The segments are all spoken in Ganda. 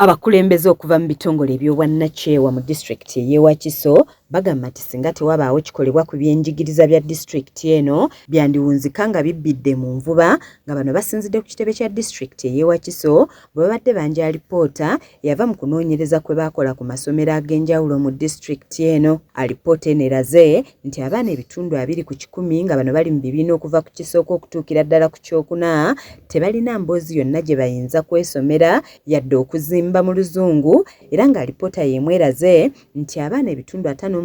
Abakulembeze okuva mu bitongole eby'obwannakyewa mu disitulikiti y'e Wakiso bagamba nti singa tewabaawo kikolebwa ku byenjigiriza bya disitulikiti eno byandiwunzika nga bibbidde mu nvuba, nga bano basinzidde ku kitebe kya disitulikiti y'e Wakiso bwe babadde banja alipoota eyava mu kunoonyereza kwe baakola ku masomero ag'enjawulo mu disitulikiti eno. Alipoota eno eraze nti abaana ebitundu 2 ku 100 nga bano bali mu bibiina okuva ku kisooka okutuukira ddala ku kyokuna tebalina mboozi yonna gye bayinza kwesomera yadde okuzimba mu Luzungu, era nga alipoota yeemweraze nti abaana ebitundu 58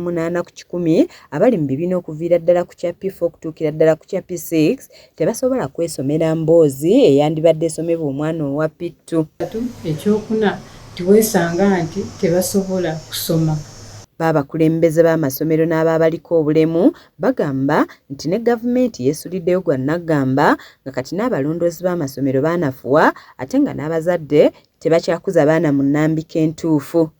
ku 100 abali mu bibiina okuviira ddala ku kya P4 okutuukira ddala ku kya P6 tebasobola kwesomera mboozi eyandibadde esomebwa omwana owa P2. Ekyokuna tiweesanga nti tebasobola kusoma. B'abakulembeze b'amasomero n'ababaliko obulemu bagamba nti ne gavumenti yeesuliddeyo gwa Naggamba nga kati n'abalondoozi b'amasomero baanafuwa ate nga n'abazadde tebakyakuza baana mu nnambika entuufu.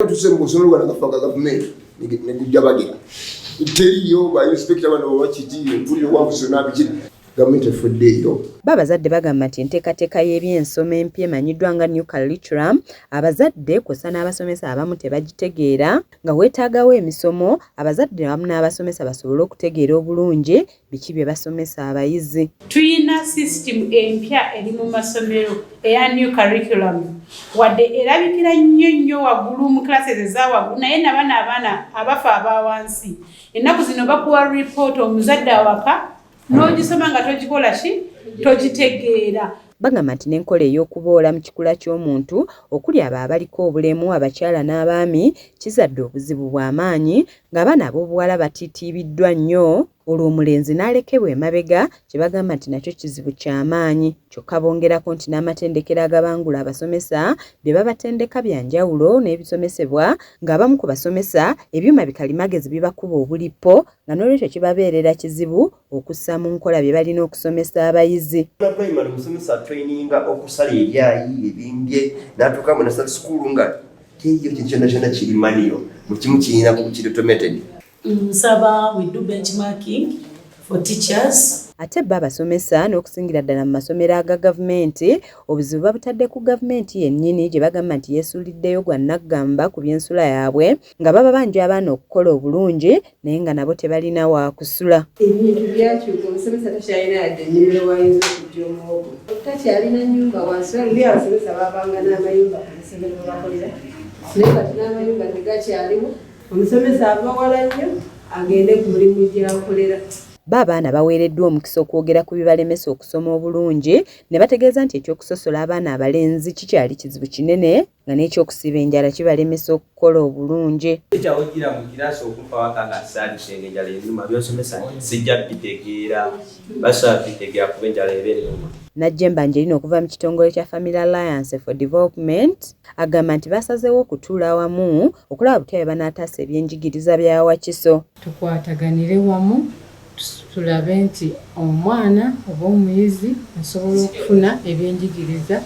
Babazadde bagamba nti enteekateeka y'ebyensoma empya emanyiddwa nga New Curriculum abazadde kw'ossa n'abasomesa abamu tebagitegeera, nga weetaagawo emisomo abazadde awamu n'abasomesa basobole okutegeera obulungi biki bye basomesa abayizi. Tuyina system empya eri mu masomero eya New Curriculum wadde erabikira nnyo waggulu mu classes ezawaggulu naye abaana abafa abawansi. Ennaku zino bakuwa report omuzadde awaka n'ogisoma nga togikola ki togitegeera. Bagamba nti n'enkola ey'okuboola mu kikula ky'omuntu okuli abo abaliko obulemu abakyala n'abaami kizadde obuzibu bw'amaanyi ng'abaana ab'obuwala batiitiibiddwa nnyo olwo omulenzi n'alekebwa emabega kye bagamba nti nakyo kizibu ky'amaanyi. Kyokka bongerako nti n'amatendekero agabangula abasomesa bye babatendeka bya njawulo n'ebisomesebwa ng'abamu ku basomesa ebyuma bikalimagezi bibakuba obulipo nga n'olwekyo kibabeerera kizibu okussa mu nkola bye balina okusomesa abayizi. Traininga okusala ebyayi ebimbye n'atuuka mu nasali school nga teyo kyonna kiri maniyo mu kimu kirina ku kiri automated. Nsaba we do benchmarking for teachers. Ate abasomesa n'okusingira ddala mu masomero aga gavumenti obuzibu babutadde ku gavumenti yennyini gye bagamba nti yeesuliddeyo gwa Naggamba ku by'ensula yaabwe nga baba banja abaana okukola obulungi naye nga nabo tebalina wa kusula. Ebintu byakyuka omusomesa takyalina yadde ennimiro wayinza okujja omuwogo. Takyalina nnyumba wansi luli abasomesa babanga n'amayumba ku masomero we bakolera naye kati n'amayumba tegakyalimu. Omusomesa ava wala nnyo agende ku mulimu gy'akolera. Abaana baweereddwa omukisa okwogera ku bibalemesa okusoma obulungi ne bategeeza nti ekyokusosola abaana abalenzi kikyali kizibu kinene nga n'ekyokusiba enjala kibalemesa okukola obulungi. Ekyawogira mu kiraasi okufa waka nga saalisenga enjala ennuma by'osomesa sijja bitegeera basobola bitegeera kuba enjala eba ennuma. Najjemba Angelina okuva mu kitongole kya Family Alliance for Development agamba nti basazeewo okutuula awamu okulaba butya bwe banaataasa ebyenjigiriza bya Wakiso. Tukwataganire wamu tulabe nti omwana oba omuyizi asobola okufuna ebyenjigiriza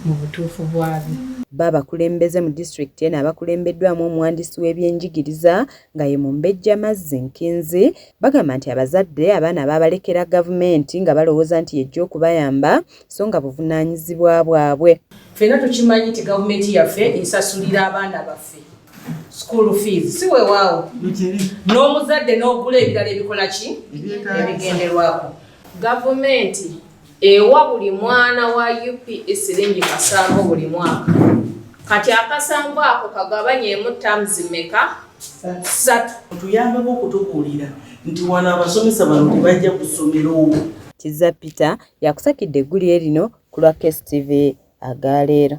mu butuufu bwabyo. B'abakulembeze mu disitulikiti eno abakulembeddwamu omuwandiisi w'ebyenjigiriza nga ye Mumbejja Mazzi Nkinzi bagamba nti abazadde abaana baabalekera gavumenti nga balowooza nti yejja okubayamba so nga buvunaanyizibwa bwabwe. Ffenna tukimanyi nti gavumenti yaffe esasulira abaana baffe school fees si weewaawo n'omuzadde n'ogula ebirala ebikola ki ebigenderwako. Gavumenti ewa buli mwana wa UPS siringi 7 buli mwaka, kati akasambu ako kagabanyeemu terms mmeka? 3. Tuyambeko okutubuulira nti wano abasomesa bano tebajja ku ssomero. Kizza Peter yakusakidde eggulire lino ku lwa KSTV agaleero.